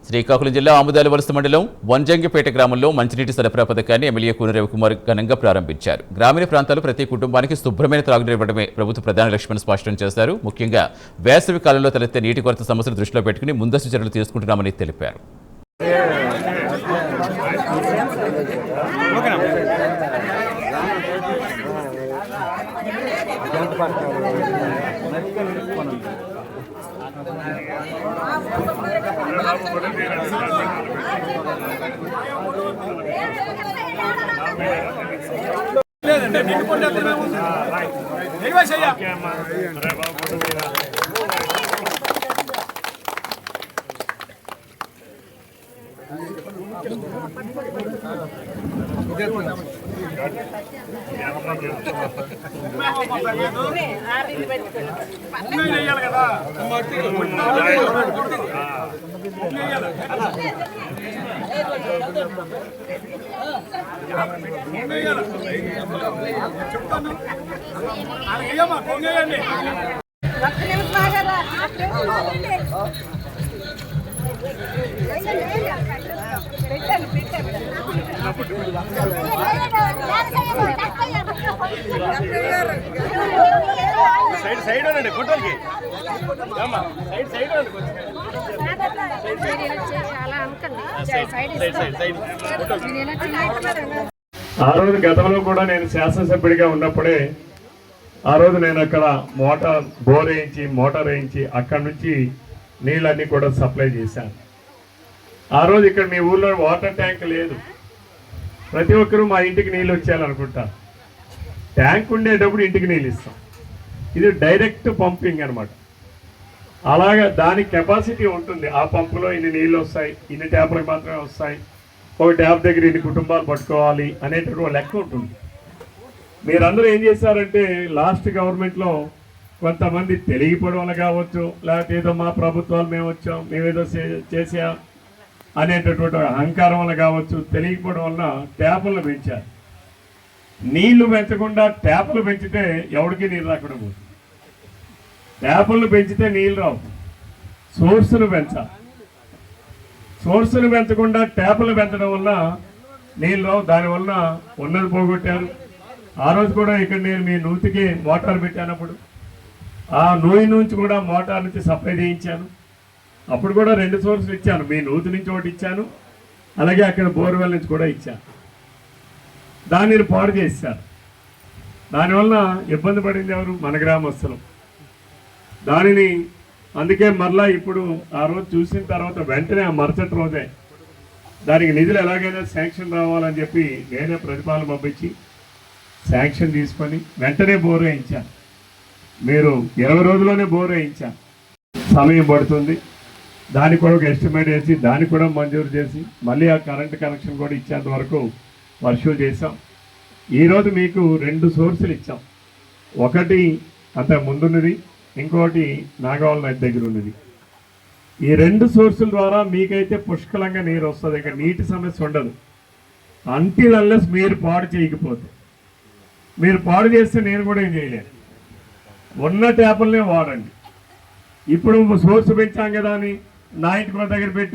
శ్రీకాకుళం జిల్లా ఆముదాలవలస మండలం వంజంగిపేట గ్రామంలో మంచినీటి సరఫరా పథకాన్ని ఎమ్మెల్యే కూన రవికుమార్ ఘనంగా ప్రారంభించారు. గ్రామీణ ప్రాంతాల్లో ప్రతి కుటుంబానికి శుభ్రమైన త్రాగునీరు ఇవ్వడమే ప్రభుత్వ ప్రధాన లక్ష్యమని స్పష్టం చేశారు. ముఖ్యంగా వేసవి కాలంలో తలెత్తే నీటి కొరత సమస్యలు దృష్టిలో పెట్టుకుని ముందస్తు చర్యలు తీసుకుంటున్నామని తెలిపారు. ఆ రోజు గతంలో కూడా నేను శాసనసభ్యుడిగా ఉన్నప్పుడే ఆ రోజు నేను అక్కడ బోర్ వేయించి అక్కడి నుంచి నీళ్ళన్నీ కూడా సప్లై చేశాను. ఆ రోజు ఇక్కడ మీ ఊళ్ళో వాటర్ ట్యాంక్ లేదు. ప్రతి ఒక్కరూ మా ఇంటికి నీళ్ళు వచ్చేయాలనుకుంటారు. ట్యాంక్ ఉండేటప్పుడు ఇంటికి నీళ్ళు ఇస్తాం. ఇది డైరెక్ట్ పంపింగ్ అనమాట. అలాగా దానికి కెపాసిటీ ఉంటుంది. ఆ పంపులో ఇన్ని నీళ్ళు వస్తాయి, ఇన్ని ట్యాపులకు మాత్రమే వస్తాయి, ఒక ట్యాప్ దగ్గర ఇన్ని కుటుంబాలు పట్టుకోవాలి అనేటువంటి లెక్క ఉంటుంది. మీరందరూ ఏం చేశారంటే లాస్ట్ గవర్నమెంట్లో కొంతమంది తెలియపడం వల్ల కావచ్చు, లేకపోతే ఏదో మా ప్రభుత్వాలు మేము వచ్చాం మేమేదో చేసాం అనేటటువంటి అహంకారం వల్ల కావచ్చు, తెలియకపోవడం వల్ల ట్యాపులను పెంచారు. నీళ్లు పెంచకుండా ట్యాపులు పెంచితే ఎవరికి నీళ్ళు రాకుండా పోతుంది. ట్యాపులను పెంచితే నీళ్ళు రావు. సోర్సును పెంచాలి. సోర్సును పెంచకుండా ట్యాపులు పెంచడం వల్ల నీళ్ళు రావు. దానివల్ల ఉన్నది పోగొట్టారు. ఆ రోజు కూడా ఇక్కడ నేను మీ నూతికి మోటార్ పెట్టానప్పుడు ఆ నూయి నుంచి కూడా మోటార్ నుంచి సప్లై చేయించాను. అప్పుడు కూడా 2 సోర్సులు ఇచ్చాను. మీ నూతి నుంచి ఒకటి ఇచ్చాను, అలాగే అక్కడ బోర్వెల్ నుంచి కూడా ఇచ్చాను. దానిని పాడు చేశారు. దానివల్ల ఇబ్బంది పడింది ఎవరు? మన గ్రామస్తులు. దానిని అందుకే మరలా ఇప్పుడు ఆ రోజు చూసిన తర్వాత వెంటనే ఆ మరుసటి రోజే దానికి నిధులు ఎలాగైనా శాంక్షన్ రావాలని చెప్పి నేనే ప్రతిపాదన పంపించి శాంక్షన్ తీసుకొని వెంటనే బోర్ వేయించాను. మీరు 20 రోజుల్లోనే బోర్ వేయించాను. సమయం పడుతుంది. దానికి కూడా ఒక ఎస్టిమేట్ వేసి దానికి కూడా మంజూరు చేసి మళ్ళీ ఆ కరెంటు కనెక్షన్ కూడా ఇచ్చేంత వరకు వర్షం చేసాం. ఈరోజు మీకు 2 సోర్సులు ఇచ్చాం. ఒకటి అంత ముందున్నది, ఇంకోటి నాగవాళ్ళ నది దగ్గర ఉన్నది. ఈ 2 సోర్సుల ద్వారా మీకైతే పుష్కలంగా నీరు వస్తుంది. ఇక నీటి సమస్య ఉండదు. అంటిల్ అన్లెస్ మీరు పాడు చేయకపోతే. మీరు పాడు చేస్తే నేను కూడా ఏం చేయలేను. ఉన్న ట్యాపులనే వాడండి. ఇప్పుడు సోర్సు పెంచాం కదా అని నా ఇంటి దగ్గర పెట్టి